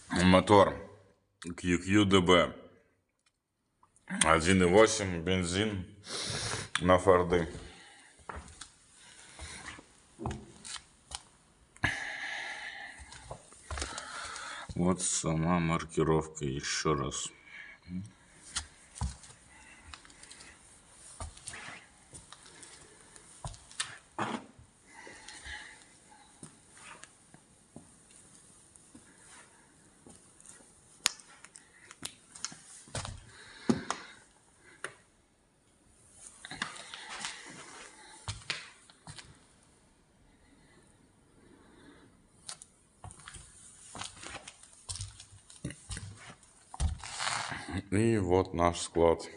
Мотор QQDB 1.8 бензин на Форды. Вот сама маркировка еще раз. И вот наш склад.